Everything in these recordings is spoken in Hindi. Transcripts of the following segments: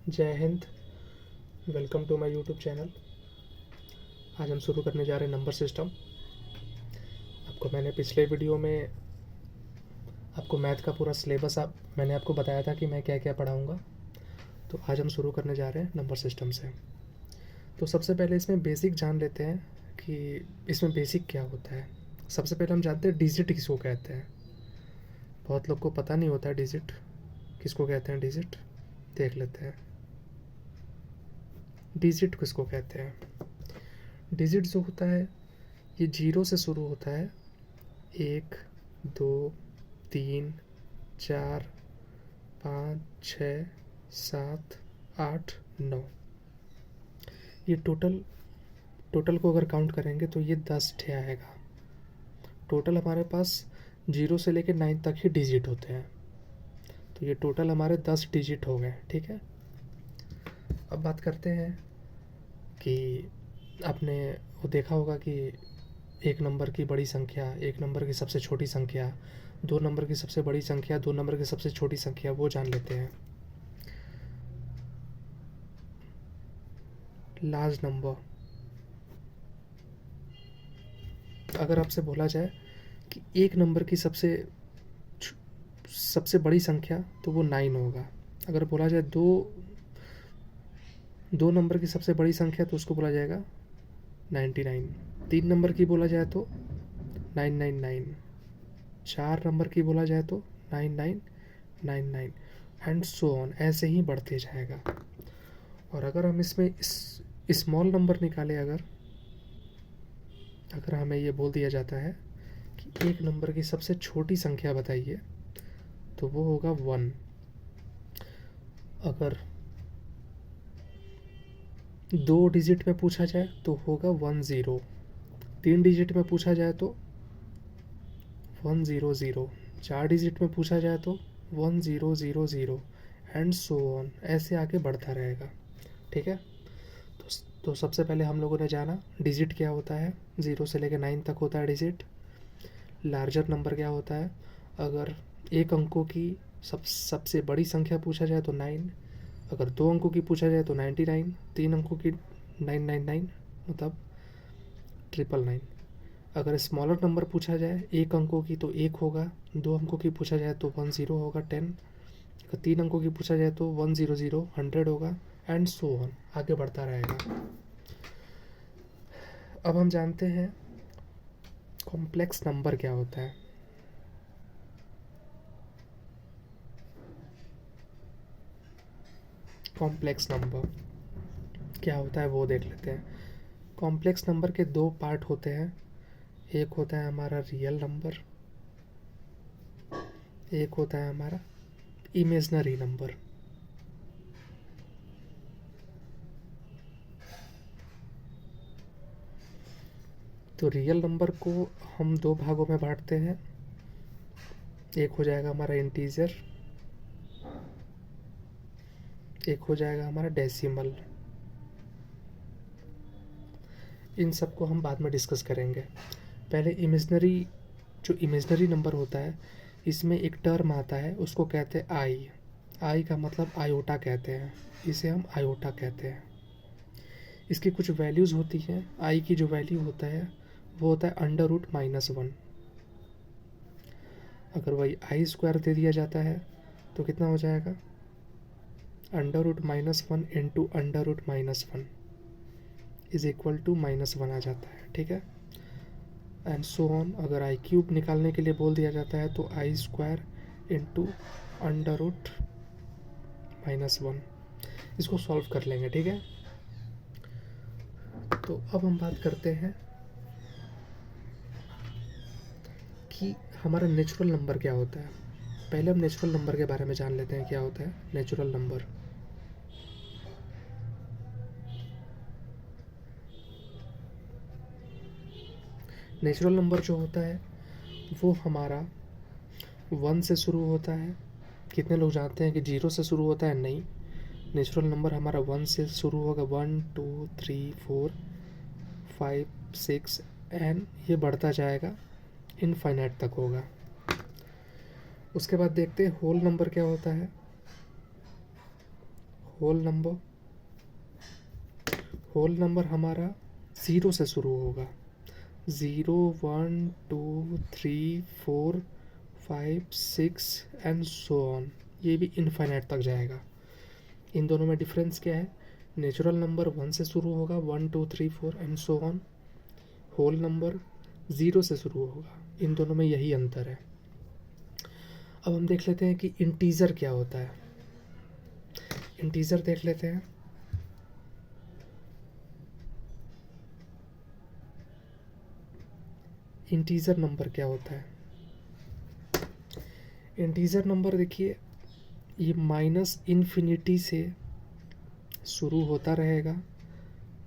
जय हिंद। Welcome to my YouTube channel. आज हम शुरू करने जा रहे हैं नंबर सिस्टम। आपको मैंने पिछले वीडियो में आपको मैथ का पूरा सिलेबस मैंने आपको बताया था कि मैं क्या क्या पढ़ाऊँगा। तो आज हम शुरू करने जा रहे हैं नंबर सिस्टम से। तो सबसे पहले इसमें बेसिक जान लेते हैं कि इसमें बेसिक क्या होता है। सबसे पहले हम जानते हैं डिजिट किसको कहते हैं। बहुत लोग को पता नहीं होता है डिजिट किसको कहते हैं। डिजिट देख लेते हैं, डिजिट किसको कहते हैं। डिजिट जो होता है ये जीरो से शुरू होता है। 1, 2, 3, 4, 5, 6, 7, 8, 9। ये टोटल को अगर काउंट करेंगे तो ये 10 ठे आएगा। टोटल हमारे पास 0 से लेकर 9 तक ही डिजिट होते हैं। तो ये टोटल हमारे 10 डिजिट हो गए। ठीक है, अब बात करते हैं कि आपने वो देखा होगा कि एक नंबर की बड़ी संख्या, एक नंबर की सबसे छोटी संख्या, दो नंबर की सबसे बड़ी संख्या, दो नंबर की सबसे छोटी संख्या, वो जान लेते हैं। लार्ज नंबर, अगर आपसे बोला जाए कि एक नंबर की सबसे बड़ी संख्या तो वो 9 होगा। अगर बोला जाए दो नंबर की सबसे बड़ी संख्या तो उसको बोला जाएगा 99। तीन नंबर की बोला जाए तो 999। चार नंबर की बोला जाए तो 9999 एंड सो ऑन, ऐसे ही बढ़ते जाएगा। और अगर हम इसमें स्मॉल नंबर निकालें, अगर हमें ये बोल दिया जाता है कि एक नंबर की सबसे छोटी संख्या बताइए तो वो होगा 1। अगर दो डिजिट में पूछा जाए तो होगा 10। तीन डिजिट में पूछा जाए तो 100। चार डिजिट में पूछा जाए तो 1000 एंड सो ऑन, ऐसे आगे बढ़ता रहेगा। ठीक है, तो सबसे पहले हम लोगों ने जाना डिजिट क्या होता है। 0 से लेकर 9 तक होता है डिजिट। लार्जर नंबर क्या होता है, अगर एक अंकों की सबसे बड़ी संख्या पूछा जाए तो 9। अगर दो अंकों की पूछा जाए तो 99। तीन अंकों की 999, मतलब 999। अगर स्मॉलर नंबर पूछा जाए एक अंकों की तो 1 होगा। दो अंकों की पूछा जाए तो 10 होगा, 10। अगर तीन अंकों की पूछा जाए तो 100, 100 होगा एंड सो ऑन, आगे बढ़ता रहेगा। अब हम जानते हैं कॉम्प्लेक्स नंबर क्या होता है। कॉम्प्लेक्स नंबर क्या होता है वो देख लेते हैं। कॉम्प्लेक्स नंबर के दो पार्ट होते हैं। एक होता है हमारा रियल नंबर, एक होता है हमारा इमेजनरी नंबर। तो रियल नंबर को हम दो भागों में बांटते हैं। एक हो जाएगा हमारा इंटीजर, एक हो जाएगा हमारा डेसिमल। इन सबको हम बाद में डिस्कस करेंगे। पहले जो इमेजनरी नंबर होता है, इसमें एक टर्म आता है, उसको कहते हैं आई। आई का मतलब आयोटा कहते हैं, इसे हम आयोटा कहते हैं। इसकी कुछ वैल्यूज़ होती हैं। आई की जो वैल्यू होता है वो होता है √-1। अगर वही आई स्क्वायर दे दिया जाता है तो कितना हो जाएगा, √-1 इंटू √-1 इज इक्वल टू -1 आ जाता है। ठीक है, एंड सो ऑन। अगर आई क्यूब निकालने के लिए बोल दिया जाता है तो आई स्क्वायर इंटू √-1। इसको सॉल्व कर लेंगे। ठीक है, तो अब हम बात करते हैं कि हमारा नेचुरल नंबर क्या होता है। पहले हम नेचुरल नंबर के बारे में जान लेते हैं क्या होता है नेचुरल नंबर। नेचुरल नंबर जो होता है वो हमारा 1 से शुरू होता है। कितने लोग जानते हैं कि 0 से शुरू होता है? नहीं, नेचुरल नंबर हमारा 1 से शुरू होगा। 1 2 3 4 5 6 एंड ये बढ़ता जाएगा, इनफाइनाइट तक होगा। उसके बाद देखते हैं होल नंबर क्या होता है। होल नंबर हमारा 0 से शुरू होगा, 0 1 2 3 4 5 6 एंड सो ऑन, ये भी इनफाइनाइट तक जाएगा। इन दोनों में डिफरेंस क्या है? नेचुरल नंबर 1 से शुरू होगा, 1 2 3 4 and so on. Whole number 0 से शुरू होगा। इन दोनों में यही अंतर है। अब हम देख लेते हैं कि इंटीजर क्या होता है। इंटीजर देख लेते हैं। इंटीजर नंबर क्या होता है? इंटीजर नंबर देखिए, ये माइनस इन्फिनिटी से शुरू होता रहेगा,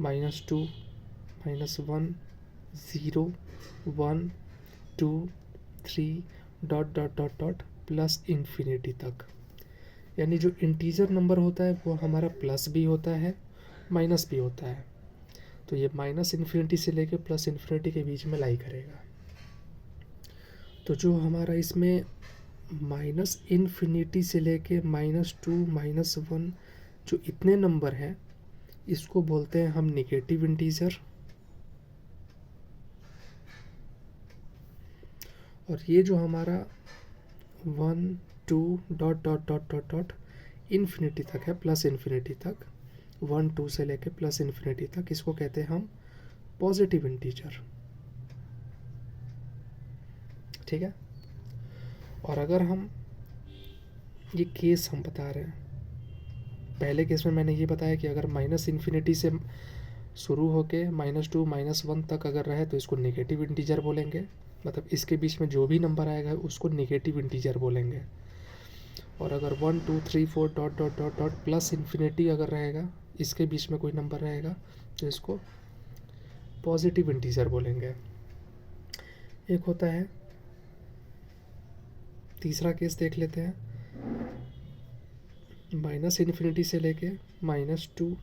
-2 -1 0 1 2 3 dot dot dot dot plus infinity तक। यानी जो इंटीजर नंबर होता है वो हमारा प्लस भी होता है, माइनस भी होता है। तो ये माइनस इन्फिनिटी से लेके प्लस इन्फिनिटी के बीच में लाई करेगा। तो जो हमारा इसमें माइनस इन्फिनिटी से लेके -2 -1 जो इतने नंबर हैं, इसको बोलते हैं हम निगेटिव इंटीजर। और ये जो हमारा 1 2 dot dot dot dot dot infinity तक है, प्लस इन्फिनिटी तक, 1 2 से लेके प्लस इन्फिनिटी तक, इसको कहते हैं हम पॉजिटिव इंटीजर। ठीक है। और अगर हम ये केस हम बता रहे हैं, पहले केस में मैंने ये बताया कि अगर माइनस इन्फिनिटी से शुरू होके -2 -1 तक अगर रहे तो इसको नेगेटिव इंटीजर बोलेंगे। मतलब इसके बीच में जो भी नंबर आएगा उसको नेगेटिव इंटीजर बोलेंगे। और अगर 1 2 3 4 dot dot dot dot plus infinity अगर रहेगा, इसके बीच में कोई नंबर रहेगा, तो इसको पॉजिटिव इंटीजर बोलेंगे। एक होता है, तीसरा केस देख लेते हैं, माइनस इन्फिनिटी से लेके -2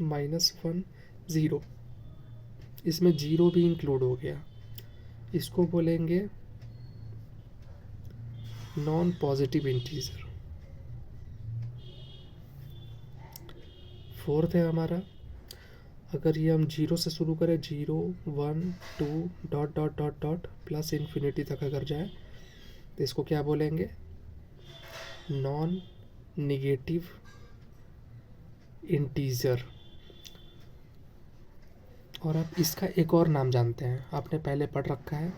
-1 0, इसमें 0 भी इंक्लूड हो गया, इसको बोलेंगे नॉन पॉजिटिव इंटीजर। फोर्थ है हमारा, अगर ये हम 0 से शुरू करें, 0 1 2 dot dot dot dot plus infinity तक अगर जाए तो इसको क्या बोलेंगे? Non negative integer. और आप इसका एक और नाम जानते हैं, आपने पहले पढ़ रखा है,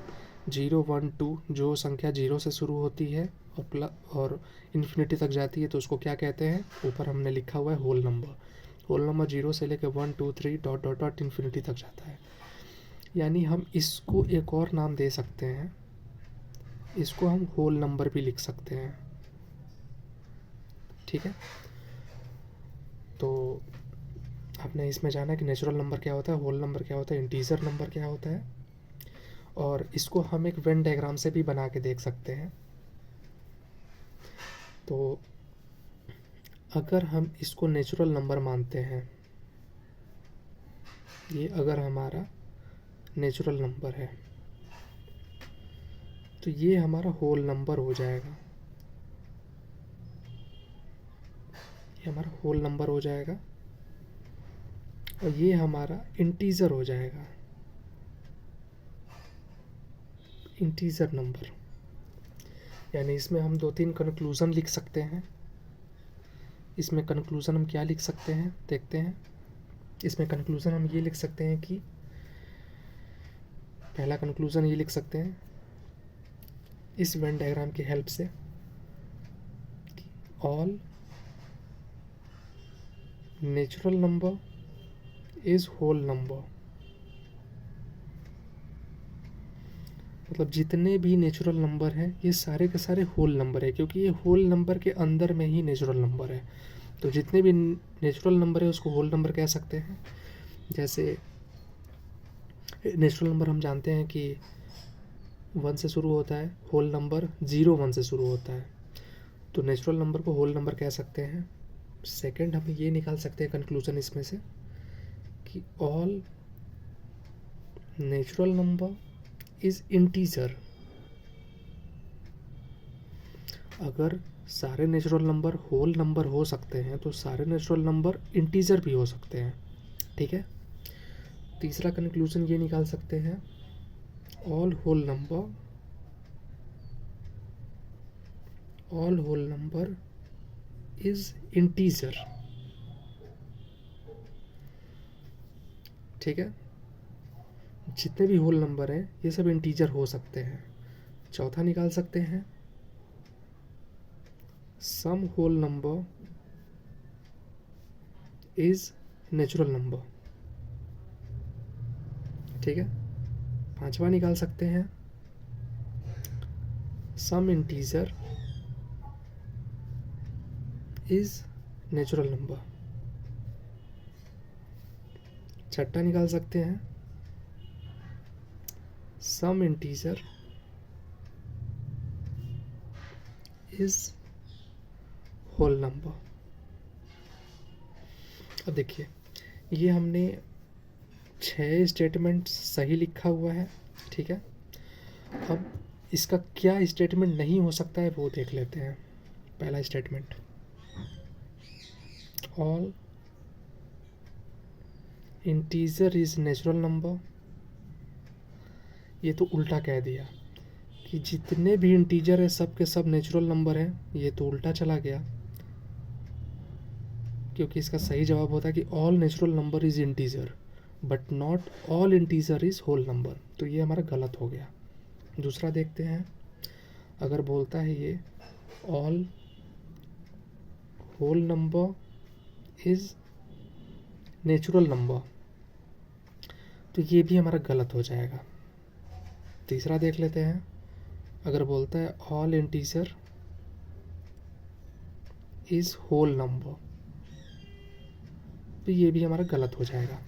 0 1 2 जो संख्या 0 से शुरू होती है और इन्फिनिटी तक जाती है तो उसको क्या कहते हैं? ऊपर हमने लिखा हुआ है होल नंबर। होल नंबर 0 से लेकर 1 2 3 डॉट डॉट डॉट इन्फिनिटी तक जाता है। यानी हम इसको एक और नाम दे सकते हैं, इसको हम होल नंबर भी लिख सकते हैं। ठीक है। तो आपने इसमें जाना कि नेचुरल नंबर क्या होता है, होल नंबर क्या होता है, इंटीजर नंबर क्या होता है। और इसको हम एक वेन डायग्राम से भी बना के देख सकते हैं। तो अगर हम इसको नेचुरल नंबर मानते हैं, ये अगर हमारा नेचुरल नंबर है तो ये हमारा होल नंबर हो जाएगा, ये हमारा होल नंबर हो जाएगा। और ये हमारा इंटीजर हो जाएगा, इंटीजर नंबर। यानी इसमें हम 2-3 कंक्लूज़न लिख सकते हैं। इसमें कंक्लूज़न हम क्या लिख सकते हैं देखते हैं। इसमें कंक्लूज़न हम ये लिख सकते हैं कि पहला कंक्लूज़न ये लिख सकते हैं इस वेन डायग्राम की हेल्प से, all natural number is whole number. मतलब जितने भी नेचुरल नंबर हैं ये सारे के सारे होल नंबर है, क्योंकि ये होल नंबर के अंदर में ही नेचुरल नंबर है। तो जितने भी नेचुरल नंबर है उसको होल नंबर कह सकते हैं। जैसे नेचुरल नंबर हम जानते हैं कि 1 से शुरू होता है, होल नंबर 0 1 से शुरू होता है, तो नेचुरल नंबर को होल नंबर कह सकते हैं। सेकंड हम ये निकाल सकते हैं कंक्लूजन इसमें से कि all natural number is integer. अगर सारे नेचुरल नंबर होल नंबर हो सकते हैं, तो सारे नेचुरल नंबर इंटीजर भी हो सकते हैं। ठीक है, तीसरा कंक्लूजन ये निकाल सकते हैं, all whole number is integer. ठीक है, जितने भी होल नंबर हैं ये सब इंटीजर हो सकते हैं। चौथा निकाल सकते हैं, some whole number is natural number. ठीक है, पांचवा निकाल सकते हैं, some integer is natural number. छठा निकाल सकते हैं, some integer is whole number. अब देखिए, ये हमने 6 स्टेटमेंट सही लिखा हुआ है। ठीक है, अब इसका क्या स्टेटमेंट नहीं हो सकता है वो देख लेते हैं। पहला statement, all integer is natural number. ये तो उल्टा कह दिया कि जितने भी इंटीजर है सब के सब नेचुरल नंबर हैं। ये तो उल्टा चला गया, क्योंकि इसका सही जवाब होता है कि all natural number is integer but not all integer is whole number. तो ये हमारा गलत हो गया। दूसरा देखते हैं, अगर बोलता है ये all whole number is natural number, तो ये भी हमारा गलत हो जाएगा। तीसरा देख लेते हैं, अगर बोलता है all integer is whole number, तो ये भी हमारा गलत हो जाएगा।